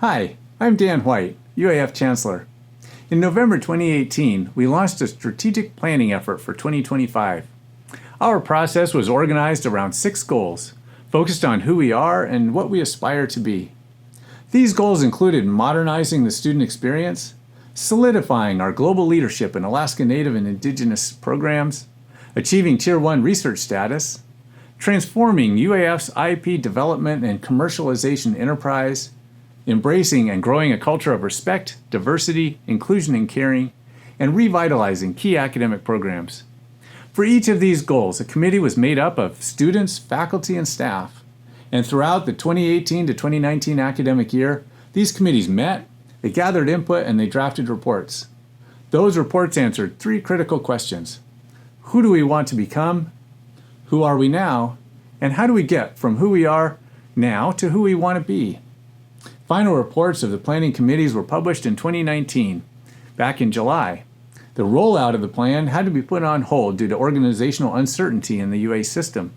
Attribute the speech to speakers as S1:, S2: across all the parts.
S1: Hi, I'm Dan White, UAF Chancellor. In November 2018, we launched a strategic planning effort for 2025. Our process was organized around 6 goals, focused on who we are and what we aspire to be. These goals included modernizing the student experience, solidifying our global leadership in Alaska Native and Indigenous programs, achieving Tier 1 research status, transforming UAF's IP development and commercialization enterprise, embracing and growing a culture of respect, diversity, inclusion, and caring, and revitalizing key academic programs. For each of these goals, a committee was made up of students, faculty, and staff. And throughout the 2018 to 2019 academic year, these committees met, they gathered input, and they drafted reports. Those reports answered 3 critical questions. Who do we want to become? Who are we now? And how do we get from who we are now to who we want to be? Final reports of the planning committees were published in 2019, back in July. The rollout of the plan had to be put on hold due to organizational uncertainty in the UA system.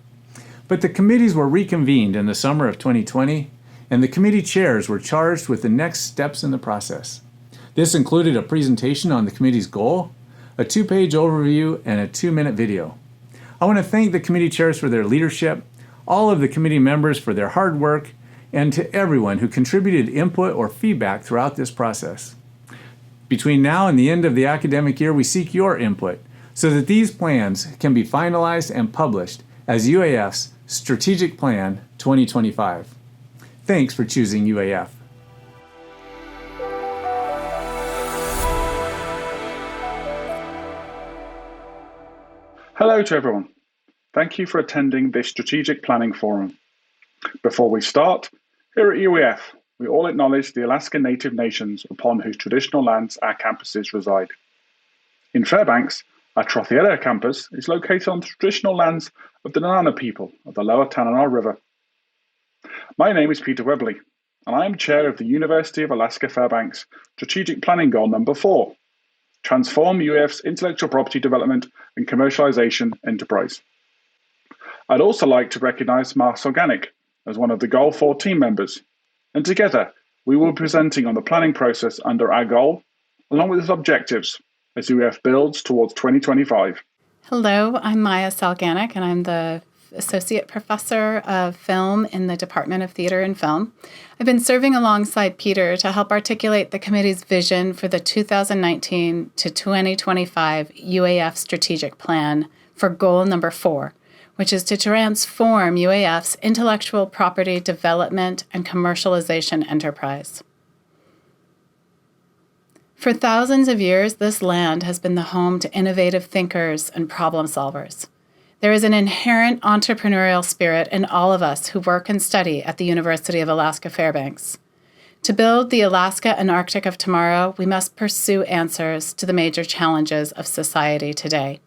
S1: But the committees were reconvened in the summer of 2020, and the committee chairs were charged with the next steps in the process. This included a presentation on the committee's goal, a 2-page overview, and a 2-minute video. I want to thank the committee chairs for their leadership, all of the committee members for their hard work, and to everyone who contributed input or feedback throughout this process. Between now and the end of the academic year, we seek your input so that these plans can be finalized and published as UAF's Strategic Plan 2025. Thanks for choosing UAF.
S2: Hello to everyone. Thank you for attending this Strategic Planning Forum. Before we start, here at UAF, we all acknowledge the Alaska Native nations upon whose traditional lands our campuses reside. In Fairbanks, our Trothiella campus is located on the traditional lands of the Nanana people of the Lower Tanana River. My name is Peter Webley, and I am chair of the University of Alaska Fairbanks Strategic Planning Goal number 4, Transform UAF's Intellectual Property Development and Commercialization Enterprise. I'd also like to recognize Mars Organic as one of the Goal 4 team members, and together we will be presenting on the planning process under our goal, along with its objectives, as UAF builds towards 2025.
S3: Hello, I'm Maya Salganic, and I'm the Associate Professor of Film in the Department of Theater and Film. I've been serving alongside Peter to help articulate the committee's vision for the 2019 to 2025 UAF Strategic Plan for goal number 4, which is to transform UAF's intellectual property development and commercialization enterprise. For thousands of years, this land has been the home to innovative thinkers and problem solvers. There is an inherent entrepreneurial spirit in all of us who work and study at the University of Alaska Fairbanks. To build the Alaska and Arctic of tomorrow, we must pursue answers to the major challenges of society today.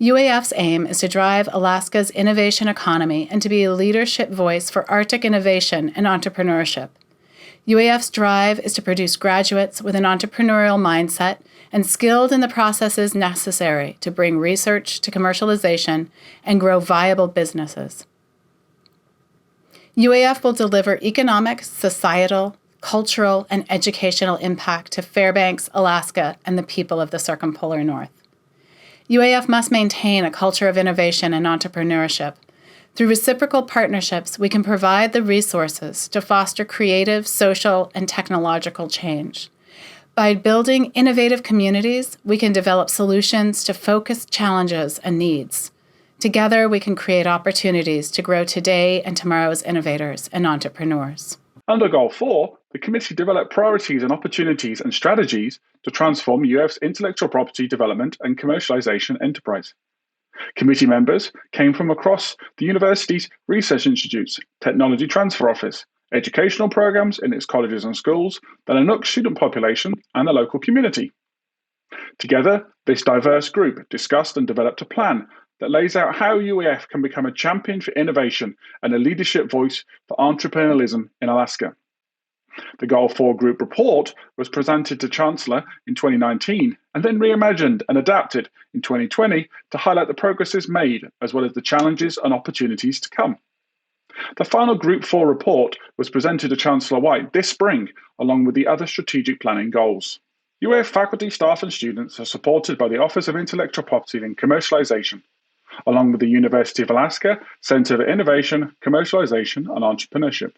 S3: UAF's aim is to drive Alaska's innovation economy and to be a leadership voice for Arctic innovation and entrepreneurship. UAF's drive is to produce graduates with an entrepreneurial mindset and skilled in the processes necessary to bring research to commercialization and grow viable businesses. UAF will deliver economic, societal, cultural, and educational impact to Fairbanks, Alaska, and the people of the circumpolar North. UAF must maintain a culture of innovation and entrepreneurship. Through reciprocal partnerships, we can provide the resources to foster creative, social, and technological change. By building innovative communities, we can develop solutions to focused challenges and needs. Together, we can create opportunities to grow today and tomorrow's innovators and entrepreneurs.
S2: Under Goal 4, the committee developed priorities and opportunities and strategies to transform UAF's intellectual property development and commercialization enterprise. Committee members came from across the university's research institutes, technology transfer office, educational programs in its colleges and schools, the Nanook student population, and the local community. Together, this diverse group discussed and developed a plan that lays out how UAF can become a champion for innovation and a leadership voice for entrepreneurialism in Alaska. The Goal 4 Group report was presented to Chancellor in 2019 and then reimagined and adapted in 2020 to highlight the progresses made as well as the challenges and opportunities to come. The final Group 4 report was presented to Chancellor White this spring, along with the other strategic planning goals. UAF faculty, staff and students are supported by the Office of Intellectual Property and Commercialization, along with the University of Alaska Center for Innovation, Commercialization and Entrepreneurship.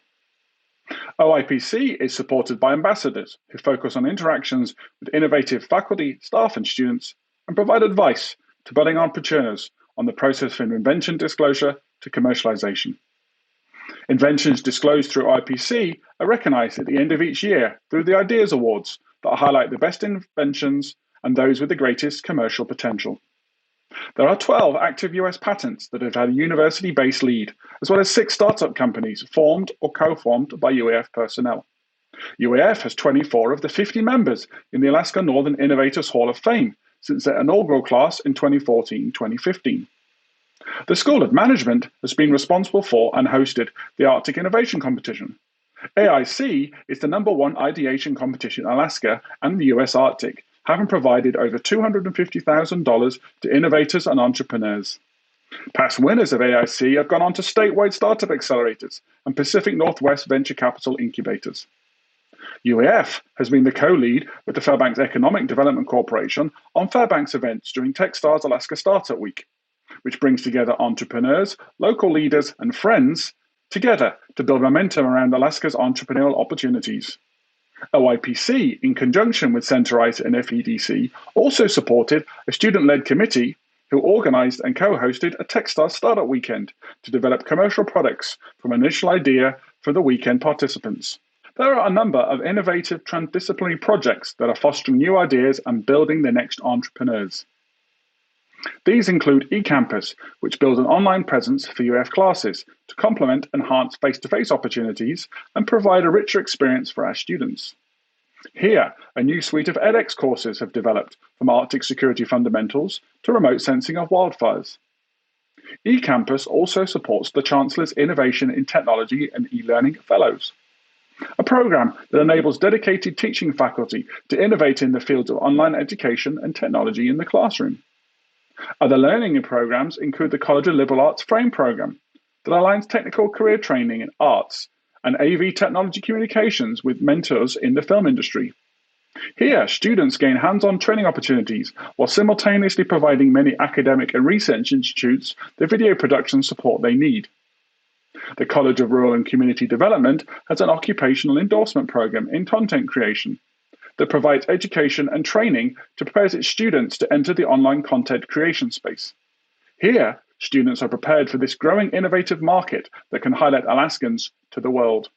S2: OIPC is supported by ambassadors who focus on interactions with innovative faculty, staff and students and provide advice to budding entrepreneurs on the process from invention disclosure to commercialization. Inventions disclosed through IPC are recognized at the end of each year through the Ideas Awards that highlight the best inventions and those with the greatest commercial potential. There are 12 active US patents that have had a university-based lead, as well as 6 startup companies formed or co-formed by UAF personnel. UAF has 24 of the 50 members in the Alaska Northern Innovators Hall of Fame since their inaugural class in 2014-2015. The School of Management has been responsible for and hosted the Arctic Innovation Competition. AIC is the #1 ideation competition in Alaska and the US Arctic, having provided over $250,000 to innovators and entrepreneurs. Past winners of AIC have gone on to statewide startup accelerators and Pacific Northwest venture capital incubators. UAF has been the co-lead with the Fairbanks Economic Development Corporation on Fairbanks events during Techstars Alaska Startup Week, which brings together entrepreneurs, local leaders, and friends together to build momentum around Alaska's entrepreneurial opportunities. OIPC, in conjunction with Centerites and FEDC, also supported a student-led committee who organized and co-hosted a Techstars Startup Weekend to develop commercial products from initial idea for the weekend participants. There are a number of innovative transdisciplinary projects that are fostering new ideas and building the next entrepreneurs. These include eCampus, which builds an online presence for UF classes to complement enhanced face-to-face opportunities and provide a richer experience for our students. Here, a new suite of edX courses have developed from Arctic security fundamentals to remote sensing of wildfires. eCampus also supports the Chancellor's Innovation in Technology and E-Learning Fellows, a program that enables dedicated teaching faculty to innovate in the fields of online education and technology in the classroom. Other learning programs include the College of Liberal Arts Frame program that aligns technical career training in arts and AV technology communications with mentors in the film industry. Here, students gain hands-on training opportunities while simultaneously providing many academic and research institutes the video production support they need. The College of Rural and Community Development has an occupational endorsement program in content creation that provides education and training to prepare its students to enter the online content creation space. Here, students are prepared for this growing innovative market that can highlight Alaskans to the world.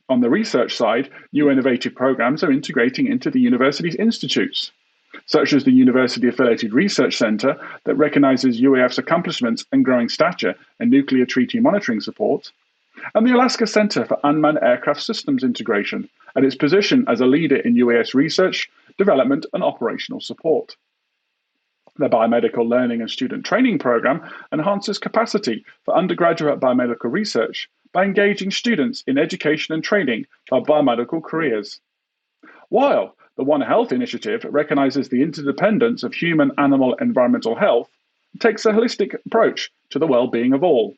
S2: On the research side, new innovative programs are integrating into the university's institutes, such as the University Affiliated Research Center that recognizes UAF's accomplishments and growing stature in nuclear treaty monitoring support, and the Alaska Center for Unmanned Aircraft Systems Integration and its position as a leader in UAS research, development, and operational support. The Biomedical Learning and Student Training Program enhances capacity for undergraduate biomedical research by engaging students in education and training for biomedical careers. While the One Health initiative recognizes the interdependence of human, animal, and environmental health and takes a holistic approach to the well-being of all.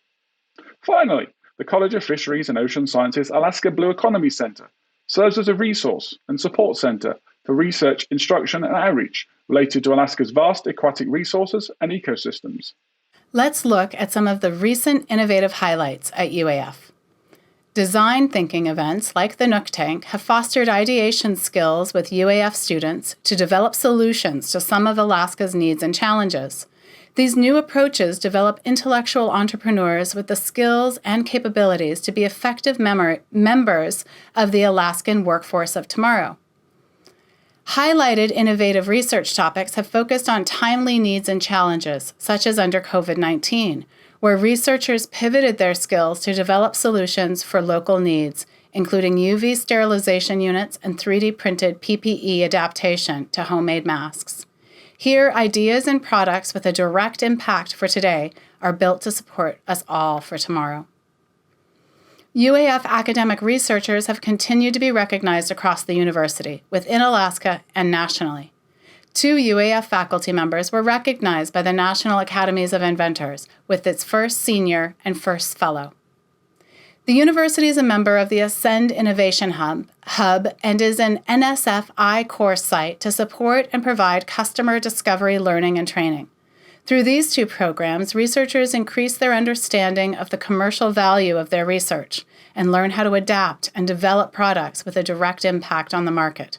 S2: Finally, the College of Fisheries and Ocean Sciences Alaska Blue Economy Center serves as a resource and support center for research, instruction, and outreach related to Alaska's vast aquatic resources and ecosystems.
S3: Let's look at some of the recent innovative highlights at UAF. Design thinking events like the Nook Tank have fostered ideation skills with UAF students to develop solutions to some of Alaska's needs and challenges. These new approaches develop intellectual entrepreneurs with the skills and capabilities to be effective members of the Alaskan workforce of tomorrow. Highlighted innovative research topics have focused on timely needs and challenges, such as under COVID-19, where researchers pivoted their skills to develop solutions for local needs, including UV sterilization units and 3D printed PPE adaptation to homemade masks. Here, ideas and products with a direct impact for today are built to support us all for tomorrow. UAF academic researchers have continued to be recognized across the university, within Alaska and nationally. 2 UAF faculty members were recognized by the National Academies of Inventors with its first senior and first fellow. The university is a member of the Ascend Innovation Hub and is an NSF course site to support and provide customer discovery learning and training. Through these two programs, researchers increase their understanding of the commercial value of their research and learn how to adapt and develop products with a direct impact on the market.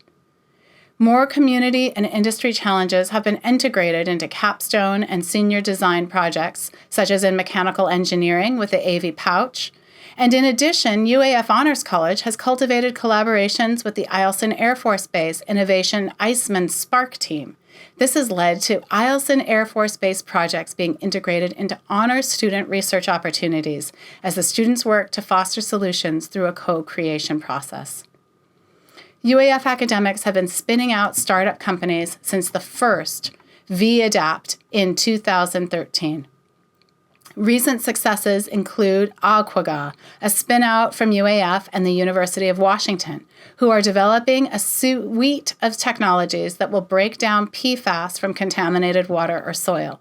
S3: More community and industry challenges have been integrated into capstone and senior design projects, such as in mechanical engineering with the AV Pouch. And in addition, UAF Honors College has cultivated collaborations with the Eielson Air Force Base Innovation Iceman Spark team. This has led to Eielson Air Force Base projects being integrated into honors student research opportunities as the students work to foster solutions through a co-creation process. UAF academics have been spinning out startup companies since the first V-Adapt in 2013. Recent successes include Aquaga, a spin-out from UAF and the University of Washington, who are developing a suite of technologies that will break down PFAS from contaminated water or soil.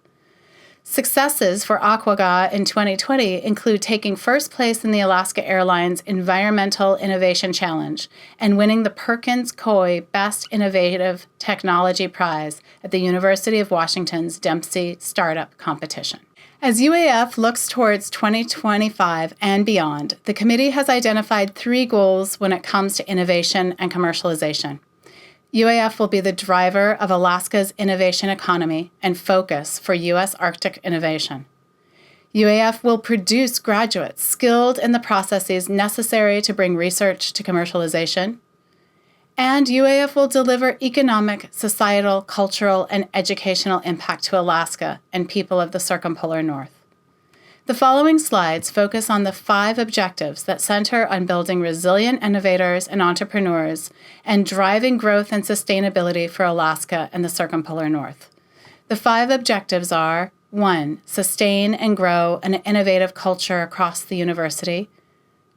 S3: Successes for Aquaga in 2020 include taking first place in the Alaska Airlines Environmental Innovation Challenge and winning the Perkins Coie Best Innovative Technology Prize at the University of Washington's Dempsey Startup Competition. As UAF looks towards 2025 and beyond, the committee has identified 3 goals when it comes to innovation and commercialization. UAF will be the driver of Alaska's innovation economy and focus for U.S. Arctic innovation. UAF will produce graduates skilled in the processes necessary to bring research to commercialization. And UAF will deliver economic, societal, cultural, and educational impact to Alaska and people of the circumpolar North. The following slides focus on the 5 objectives that center on building resilient innovators and entrepreneurs and driving growth and sustainability for Alaska and the circumpolar North. The 5 objectives are: 1. Sustain and grow an innovative culture across the university.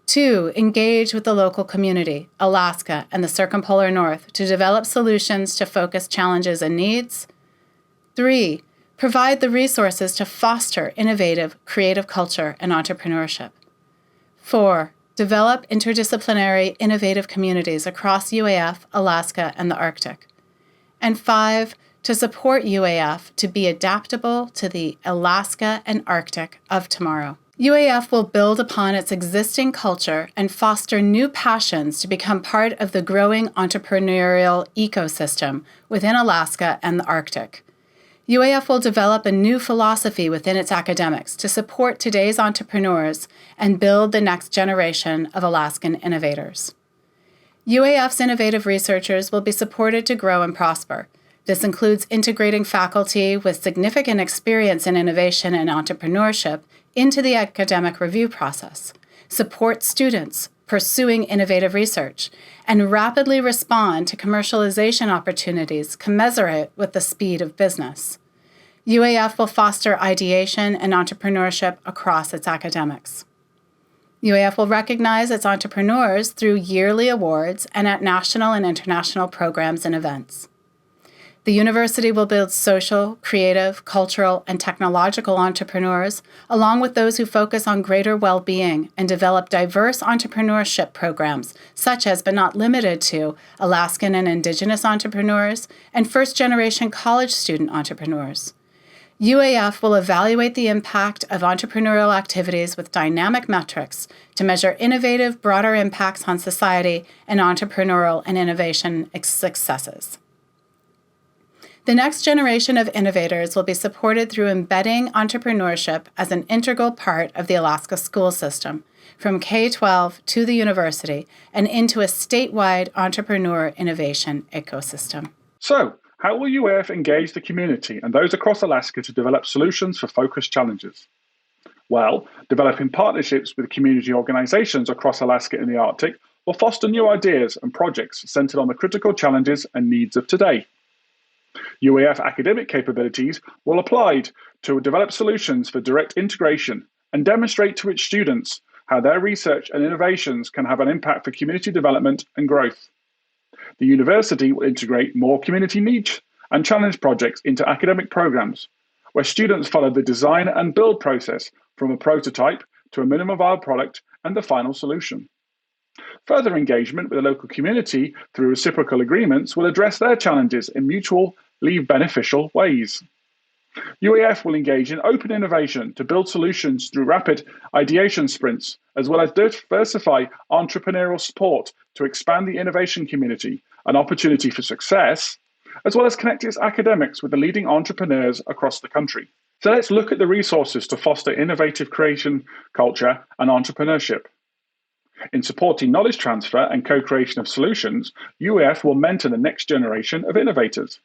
S3: 2. Engage with the local community, Alaska, and the circumpolar North to develop solutions to focus challenges and needs. 3. Provide the resources to foster innovative, creative culture and entrepreneurship. 4. Develop interdisciplinary, innovative communities across UAF, Alaska, and the Arctic. And 5. To support UAF to be adaptable to the Alaska and Arctic of tomorrow. UAF will build upon its existing culture and foster new passions to become part of the growing entrepreneurial ecosystem within Alaska and the Arctic. UAF will develop a new philosophy within its academics to support today's entrepreneurs and build the next generation of Alaskan innovators. UAF's innovative researchers will be supported to grow and prosper. This includes integrating faculty with significant experience in innovation and entrepreneurship into the academic review process, support students pursuing innovative research, and rapidly respond to commercialization opportunities commensurate with the speed of business. UAF will foster ideation and entrepreneurship across its academics. UAF will recognize its entrepreneurs through yearly awards and at national and international programs and events. The university will build social, creative, cultural, and technological entrepreneurs, along with those who focus on greater well-being and develop diverse entrepreneurship programs, such as but not limited to Alaskan and Indigenous entrepreneurs and first-generation college student entrepreneurs. UAF will evaluate the impact of entrepreneurial activities with dynamic metrics to measure innovative, broader impacts on society and entrepreneurial and innovation successes. The next generation of innovators will be supported through embedding entrepreneurship as an integral part of the Alaska school system, from K-12 to the university and into a statewide entrepreneur innovation ecosystem.
S2: So, how will UAF engage the community and those across Alaska to develop solutions for focused challenges? Well, developing partnerships with community organizations across Alaska and the Arctic will foster new ideas and projects centered on the critical challenges and needs of today. UAF academic capabilities will apply to develop solutions for direct integration and demonstrate to its students how their research and innovations can have an impact for community development and growth. The university will integrate more community niche and challenge projects into academic programs, where students follow the design and build process from a prototype to a minimum viable product and the final solution. Further engagement with the local community through reciprocal agreements will address their challenges in mutually beneficial ways. UAF will engage in open innovation to build solutions through rapid ideation sprints, as well as diversify entrepreneurial support to expand the innovation community, an opportunity for success, as well as connect its academics with the leading entrepreneurs across the country. So let's look at the resources to foster innovative creation culture and entrepreneurship. In supporting knowledge transfer and co-creation of solutions, UAF will mentor the next generation of innovators.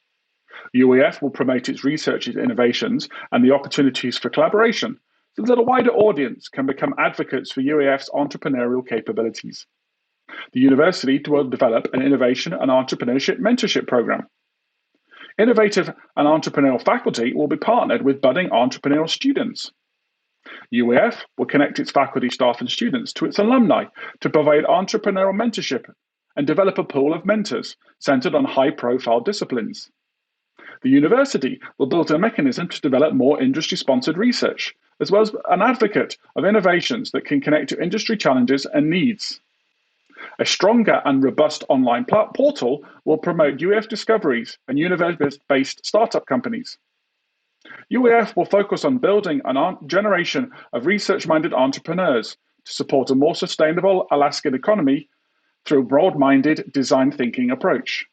S2: UAF will promote its research into innovations and the opportunities for collaboration so that a wider audience can become advocates for UAF's entrepreneurial capabilities. The university will develop an innovation and entrepreneurship mentorship program. Innovative and entrepreneurial faculty will be partnered with budding entrepreneurial students. UAF will connect its faculty, staff, and students to its alumni to provide entrepreneurial mentorship and develop a pool of mentors centered on high-profile disciplines. The university will build a mechanism to develop more industry-sponsored research, as well as an advocate of innovations that can connect to industry challenges and needs. A stronger and robust online portal will promote UAF discoveries and university-based startup companies. UAF will focus on building a generation of research-minded entrepreneurs to support a more sustainable Alaskan economy through a broad-minded design thinking approach.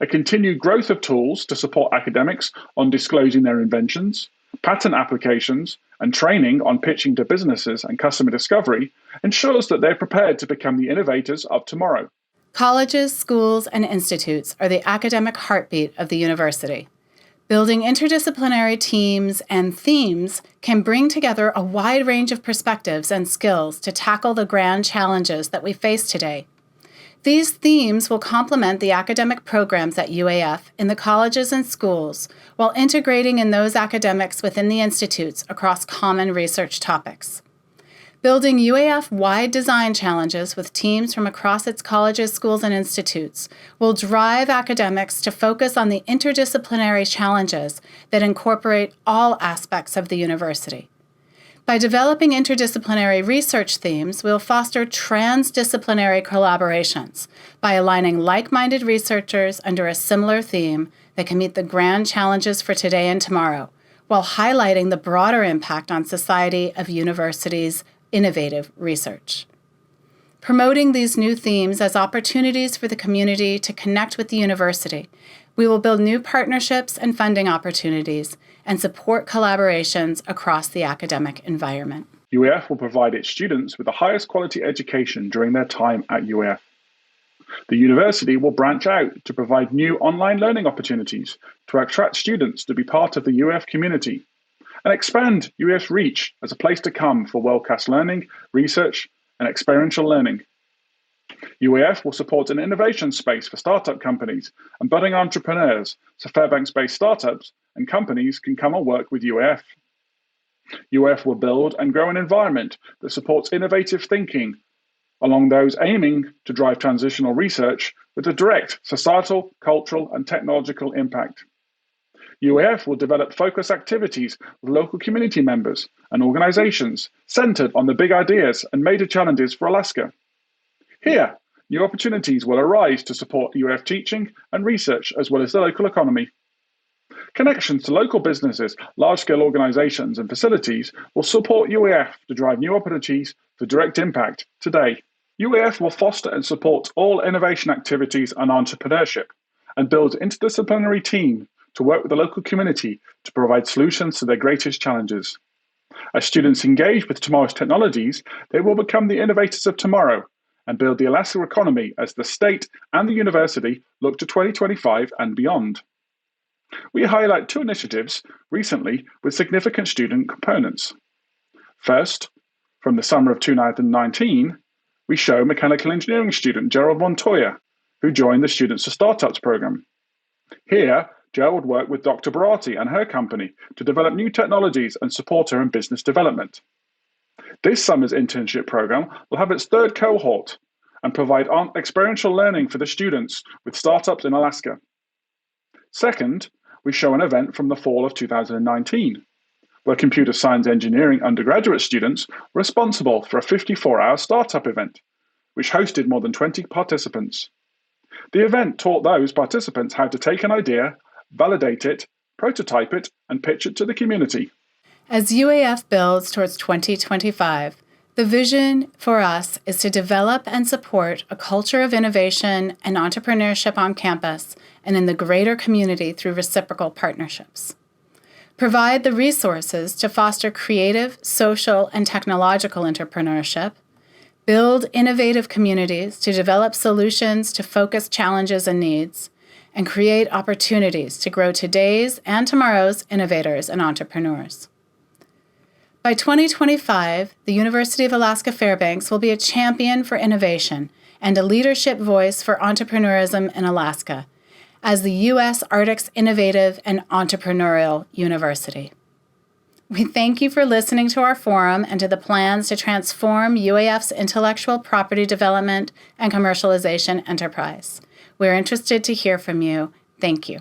S2: A continued growth of tools to support academics on disclosing their inventions, patent applications, and training on pitching to businesses and customer discovery ensures that they're prepared to become the innovators of tomorrow.
S3: Colleges, schools, and institutes are the academic heartbeat of the university. Building interdisciplinary teams and themes can bring together a wide range of perspectives and skills to tackle the grand challenges that we face today. These themes will complement the academic programs at UAF in the colleges and schools, while integrating in those academics within the institutes across common research topics. Building UAF-wide design challenges with teams from across its colleges, schools, and institutes will drive academics to focus on the interdisciplinary challenges that incorporate all aspects of the university. By developing interdisciplinary research themes, we'll foster transdisciplinary collaborations by aligning like-minded researchers under a similar theme that can meet the grand challenges for today and tomorrow, while highlighting the broader impact on society of universities' innovative research. Promoting these new themes as opportunities for the community to connect with the university, we will build new partnerships and funding opportunities and support collaborations across the academic environment.
S2: UAF will provide its students with the highest quality education during their time at UAF. The university will branch out to provide new online learning opportunities to attract students to be part of the UAF community and expand UAF's reach as a place to come for world-class learning, research, and experiential learning. UAF will support an innovation space for startup companies and budding entrepreneurs so Fairbanks-based startups and companies can come and work with UAF. UAF will build and grow an environment that supports innovative thinking along those aiming to drive transitional research with a direct societal, cultural, and technological impact. UAF will develop focus activities with local community members and organizations centered on the big ideas and major challenges for Alaska. Here, new opportunities will arise to support UAF teaching and research as well as the local economy. Connections to local businesses, large-scale organizations, and facilities will support UAF to drive new opportunities for direct impact today. UAF will foster and support all innovation activities and entrepreneurship and build an interdisciplinary team to work with the local community to provide solutions to their greatest challenges. As students engage with tomorrow's technologies, they will become the innovators of tomorrow and build the Alaska economy as the state and the university look to 2025 and beyond. We highlight two initiatives recently with significant student components. First, from the summer of 2019, we show mechanical engineering student Gerald Montoya, who joined the Students to Startups program. Here, Gerald worked with Dr. Barati and her company to develop new technologies and support her in business development. This summer's internship program will have its third cohort and provide experiential learning for the students with startups in Alaska. Second, we show an event from the fall of 2019. where computer science engineering undergraduate students were responsible for a 54-hour startup event, which hosted more than 20 participants. The event taught those participants how to take an idea, validate it, prototype it, and pitch it to the community.
S3: As UAF builds towards 2025, the vision for us is to develop and support a culture of innovation and entrepreneurship on campus and in the greater community through reciprocal partnerships. Provide the resources to foster creative, social, and technological entrepreneurship. Build innovative communities to develop solutions to focus challenges and needs, and create opportunities to grow today's and tomorrow's innovators and entrepreneurs. By 2025, the University of Alaska Fairbanks will be a champion for innovation and a leadership voice for entrepreneurism in Alaska as the U.S. Arctic's innovative and entrepreneurial university. We thank you for listening to our forum and to the plans to transform UAF's intellectual property development and commercialization enterprise. We're interested to hear from you. Thank you.